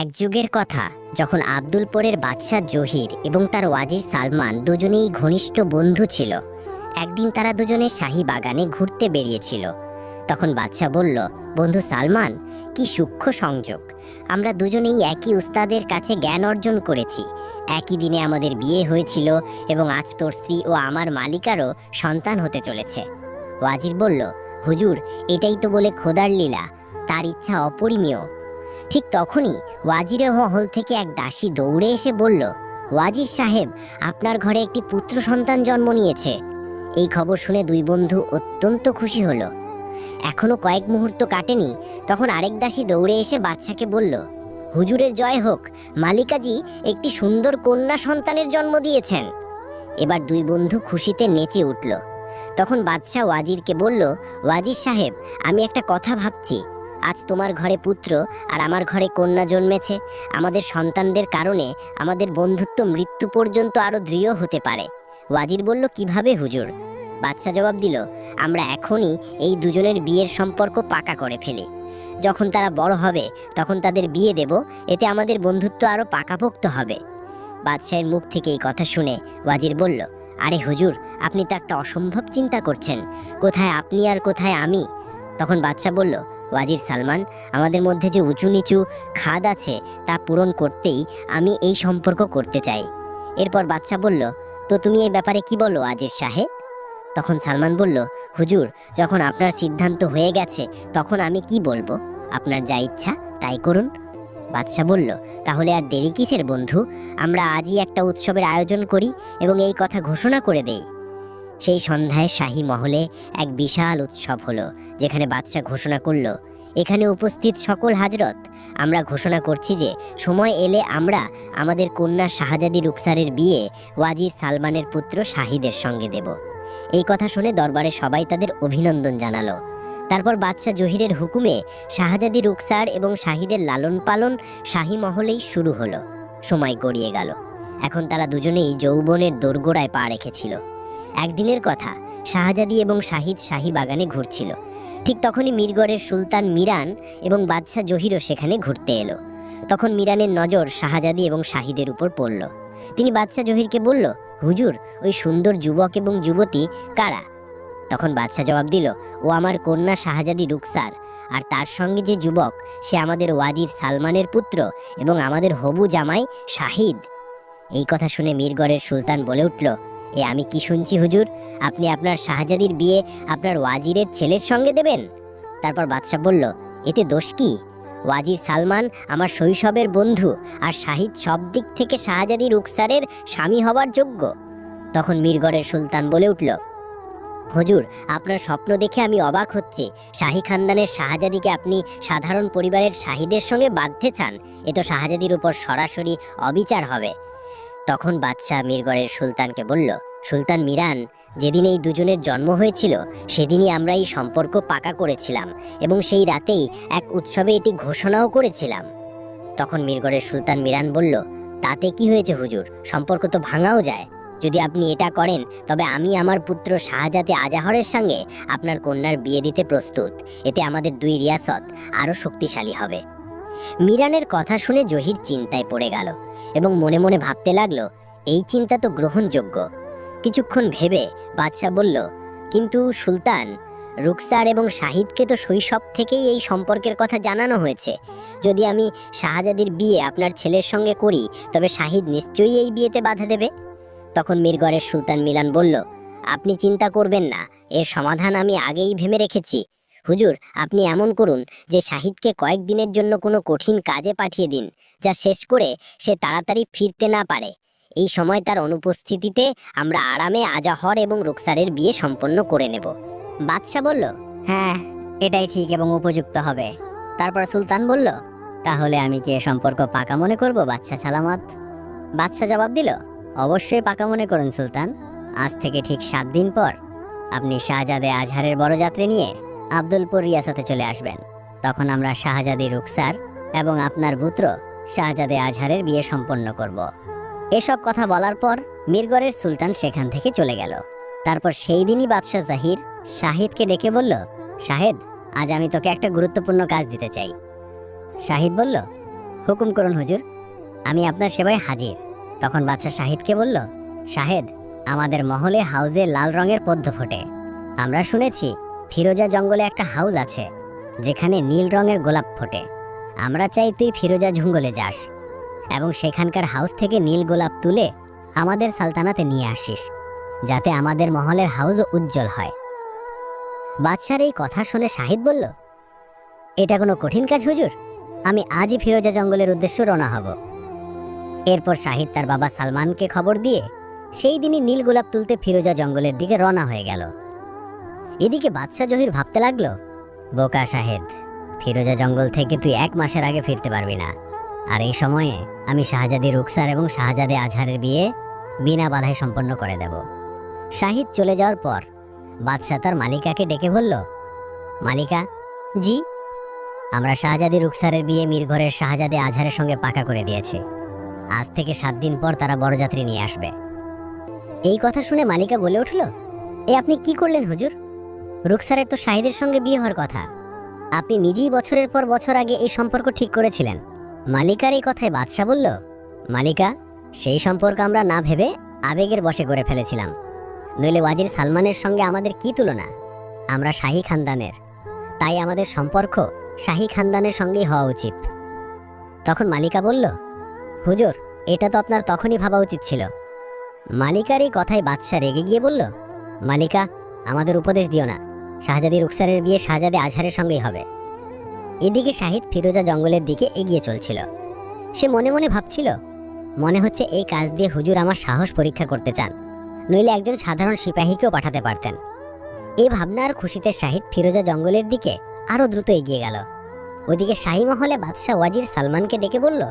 এক যুগের কথা, যখন আব্দুলপুরের বাদশাহ জহির এবং তার ওয়াজির সালমান দুজনেই ঘনিষ্ঠ বন্ধু ছিল। একদিন তারা দুজনে শাহী বাগানে ঘুরতে বেরিয়েছিল। তখন বাদশাহ বলল, বন্ধু সালমান, কি সূক্ষ্ম সংযোগ! আমরা দুজনেই একই উস্তাদের কাছে জ্ঞান অর্জন করেছি। একই দিনে আমাদের বিয়ে হয়েছিল এবং আজ তোর স্ত্রী ও আমার মালিকারও সন্তান হতে চলেছে। ওয়াজির বলল, হুজুর, এটাই তো বলে খোদার লীলা, তার ইচ্ছা অপরিমেয়। ঠিক তখনই ওয়াজিরের মহল থেকে এক দাসী দৌড়ে এসে বলল, ওয়াজির সাহেব, আপনার ঘরে একটি পুত্র সন্তান জন্ম নিয়েছে। এই খবর শুনে দুই বন্ধু অত্যন্ত খুশি হলো। এখনো কয়েক মুহূর্ত কাটেনি, তখন আরেক দাসী দৌড়ে এসে বাদশাকে বলল, হুজুরের জয় হোক, মালিকাজি একটি সুন্দর কন্যা সন্তানের জন্ম দিয়েছেন। এবার দুই বন্ধু খুশিতে নেচে উঠল। তখন বাদশাহ ওয়াজিরকে বলল, ওয়াজির সাহেব, আমি একটা কথা ভাবছি। আজ তোমার ঘরে পুত্র আর আমার ঘরে কন্যা জন্মেছে। আমাদের সন্তানদের কারণে আমাদের বন্ধুত্ব মৃত্যু পর্যন্ত আরো দৃঢ় হতে পারে। ওয়াজির বলল, কিভাবে হুজুর? বাদশাহ জবাব দিল, আমরা এখনই এই দুজনের বিয়ের সম্পর্ক পাকা করে ফেলি। যখন তারা বড় হবে তখন তাদের বিয়ে দেব, এতে আমাদের বন্ধুত্ব আরো পাকাপোক্ত হবে। বাদশাহের মুখ থেকে এই কথা শুনে ওয়াজির বলল, আরে হুজুর, আপনি তো একটা অসম্ভব চিন্তা করছেন। কোথায় আপনি আর কোথায় আমি? তখন বাদশাহ বলল, ওয়াজির সালমান, আমাদের মধ্যে যে উঁচু নিচু খাদ আছে তা পূরণ করতেই আমি এই সম্পর্ক করতে চাই। এরপর বাদশাহ বলল, তো তুমি এই ব্যাপারে কি বলো ওয়াজির সাহেব? তখন সালমান বলল, হুজুর, যখন আপনার সিদ্ধান্ত হয়ে গেছে তখন আমি কি বলবো? আপনার যা ইচ্ছা তাই করুন। বাদশাহ বলল, তাহলে আর দেরি কিসের বন্ধু? আমরা আজই একটা উৎসবের আয়োজন করি এবং এই কথা ঘোষণা করে দেই। সেই সন্ধ্যায় শাহী মহলে এক বিশাল উৎসব হলো, যেখানে বাদশাহ ঘোষণা করল, এখানে উপস্থিত সকল হাজরত, আমরা ঘোষণা করছি যে সময় এলে আমরা আমাদের কন্যা শাহজাদি রুখসারের বিয়ে ওয়াজির সালমানের পুত্র শাহিদের সঙ্গে দেব। এই কথা শুনে দরবারে সবাই তাদের অভিনন্দন জানালো। তারপর বাদশাহ জহিরের হুকুমে শাহজাদি রুখসার এবং শাহিদের লালন পালন শাহী মহলেই শুরু হলো। সময় গড়িয়ে গেল। এখন তারা দুজনেই যৌবনের দোরগোড়ায় পা রেখেছিল। একদিনের কথা, শাহজাদি এবং শাহিদ শাহী বাগানে ঘুরছিল। ঠিক তখনই মিরগড়ের সুলতান মিরান এবং বাদশাহ জহিরও সেখানে ঘুরতে এলো। তখন মিরানের নজর শাহজাদি এবং শাহিদের উপর পড়ল। তিনি বাদশাহ জহিরকে বলল, হুজুর, ওই সুন্দর যুবক এবং যুবতী কারা? তখন বাদশাহ জবাব দিল, ও আমার কন্যা শাহজাদি রুখসার, আর তার সঙ্গে যে যুবক, সে আমাদের ওয়াজির সালমানের পুত্র এবং আমাদের হবু জামাই শাহিদ। এই কথা শুনে মিরগড়ের সুলতান বলে উঠল, এ আমি কি শুনছি হুজুর? আপনি আপনার শাহজাদির বিয়ে আপনার ওয়াজিরের ছেলের সঙ্গে দেবেন? তারপর বাদশাহ বলল, এতে দোষ কি? ওয়াজির সালমান আমার শৈশবের বন্ধু, আর শাহিদ সব দিক থেকে শাহজাদি রুখসারের স্বামী হবার যোগ্য। তখন মিরগড়ের সুলতান বলে উঠল, হুজুর, আপনার স্বপ্ন দেখে আমি অবাক হচ্ছি। শাহী খানদানের শাহজাদিকে আপনি সাধারণ পরিবারের শাহিদের সঙ্গে বাঁধতে চান? এ তো শাহজাদির উপর সরাসরি অবিচার হবে। তখন বাদশাহ মিরগড়ের সুলতানকে বলল, সুলতান মিরান, যেদিন এই দুজনের জন্ম হয়েছিল সেদিনই আমরা এই সম্পর্ক পাকা করেছিলাম এবং সেই রাতেই এক উৎসবে এটি ঘোষণাও করেছিলাম। তখন মিরগড়ের সুলতান মিরান বলল, তাতে কি হয়েছে হুজুর? সম্পর্ক তো ভাঙাও যায়। যদি আপনি এটা করেন তবে আমি আমার পুত্র শাহজাদে আজাহরের সঙ্গে আপনার কন্যার বিয়ে দিতে প্রস্তুত। এতে আমাদের দুই রিয়াসত আরও শক্তিশালী হবে। মিরানের কথা শুনে জহির চিন্তায় পড়ে গেল এবং মনে মনে ভাবতে লাগলো, এই চিন্তা তো গ্রহণযোগ্য। কিছুক্ষণ ভেবে বাদশাহ বলল, কিন্তু সুলতান, রুখসার এবং শাহিদকে তো শৈশব থেকেই এই সম্পর্কের কথা জানানো হয়েছে। যদি আমি শাহজাদির বিয়ে আপনার ছেলের সঙ্গে করি তবে শাহিদ নিশ্চয়ই এই বিয়েতে বাধা দেবে। তখন মিরগড়ের সুলতান মিলান বলল, আপনি চিন্তা করবেন না, এর সমাধান আমি আগেই ভেবে রেখেছি। হুজুর, আপনি এমন করুন যে শাহিদকে কয়েকদিনের জন্য কোনো কঠিন কাজে পাঠিয়ে দিন, যা শেষ করে সে তাড়াতাড়ি ফিরতে না পারে। এই সময় তার অনুপস্থিতিতে আমরা আরামে আজাহর এবং রুখসারের বিয়ে সম্পন্ন করে নেব। বাদশাহ বলল, হ্যাঁ, এটাই ঠিক এবং উপযুক্ত হবে। তারপর সুলতান বলল, তাহলে আমি কি এ সম্পর্ক পাকা মনে করব বাদশাহ সালামত? বাদশাহ জবাব দিল, অবশ্যই পাকা মনে করুন সুলতান। আজ থেকে ঠিক 7 দিন পর আপনি শাহজাদে আজহারের বড়যাত্রী নিয়ে আব্দুলপুর রিয়াসতে চলে আসবেন। তখন আমরা শাহজাদি রুখসার এবং আপনার পুত্র শাহজাদে আজহারের বিয়ে সম্পন্ন করব। এসব কথা বলার পর মিরগড়ের সুলতান সেখান থেকে চলে গেল। তারপর সেই দিনই বাদশাহ জাহির শাহিদকে ডেকে বলল, শাহেদ, আজ আমি তোকে একটা গুরুত্বপূর্ণ কাজ দিতে চাই। শাহিদ বলল, হুকুম করুন হুজুর, আমি আপনার সেবায় হাজির। তখন বাদশাহ শাহিদকে বলল, শাহেদ, আমাদের মহলে হাউজে লাল রঙের পদ্ম ফোটে। আমরা শুনেছি ফিরোজা জঙ্গলে একটা হাউজ আছে যেখানে নীল রঙের গোলাপ ফোটে। আমরা চাই তুই ফিরোজা জঙ্গলে যাস এবং সেখানকার হাউস থেকে নীল গোলাপ তুলে আমাদের সালতানাতে নিয়ে আসিস, যাতে আমাদের মহলের হাউজ উজ্জ্বল হয়। বাদশার এই কথা শুনে শাহিদ বলল, এটা কোনো কঠিন কাজ হুজুর, আমি আজই ফিরোজা জঙ্গলের উদ্দেশ্যে রওনা হব। এরপর শাহিদ তার বাবা সালমানকে খবর দিয়ে সেই দিনই নীল গোলাপ তুলতে ফিরোজা জঙ্গলের দিকে রওনা হয়ে গেল। এদিকে বাদশাহ জহির ভাবতে লাগলো, বোকা শাহেদ, ফিরোজা জঙ্গল থেকে তুই 1 মাসের আগে ফিরতে পারবি না, আর এই সময়ে আমি শাহজাদি রুকসার এবং শাহজাদে আজহারের বিয়ে বিনা বাধায় সম্পন্ন করে দেব। শাহিদ চলে যাওয়ার পর বাদশাহ তার মালিকাকে ডেকে বলল, মালিকা, জি, আমরা শাহজাদি রুকসারের বিয়ে মিরঘরের শাহজাদে আজহারের সঙ্গে পাকা করে দিয়েছি। আজ থেকে 7 দিন পর তারা বরযাত্রী নিয়ে আসবে। এই কথা শুনে মালিকা বলে উঠল, এ আপনি কি করলেন হুজুর? রুকসারের তো শাহিদের সঙ্গে বিয়ে হওয়ার কথা। আপনি নিজেই বছরের পর বছর আগে এই সম্পর্ক ঠিক করেছিলেন। মালিকার এই কথায় বাদশাহ বলল, মালিকা, সেই সম্পর্ক আমরা না ভেবে আবেগের বশে করে ফেলেছিলাম, নইলে ওয়াজির সালমানের সঙ্গে আমাদের কি তুলনা? আমরা শাহী খানদানের, তাই আমাদের সম্পর্ক শাহী খানদানের সঙ্গেই হওয়া উচিত। তখন মালিকা বলল, হুজুর, এটা তো আপনার তখনই ভাবা উচিত ছিল। মালিকার এই কথায় বাদশাহ রেগে গিয়ে বলল, মালিকা, আমাদের উপদেশ দিও না, শাহজাদি রুকসারের বিয়ে শাহজাদে আজহারের সঙ্গেই হবে। এদিকে শাহিদ ফিরোজা জঙ্গলের দিকে এগিয়ে চলছিল। সে মনে মনে ভাবছিল, মনে হচ্ছে এই কাজ দিয়ে হুজুর আমার সাহস পরীক্ষা করতে চান, নইলে একজন সাধারণ সিপাহীকেও পাঠাতে পারতেন। এই ভাবনা আর খুশিতে শাহিদ ফিরোজা জঙ্গলের দিকে আরো দ্রুত এগিয়ে গেল। ওদিকে শাহী মহলে বাদশাহ ওয়াজির সালমানকে ডেকে বলল,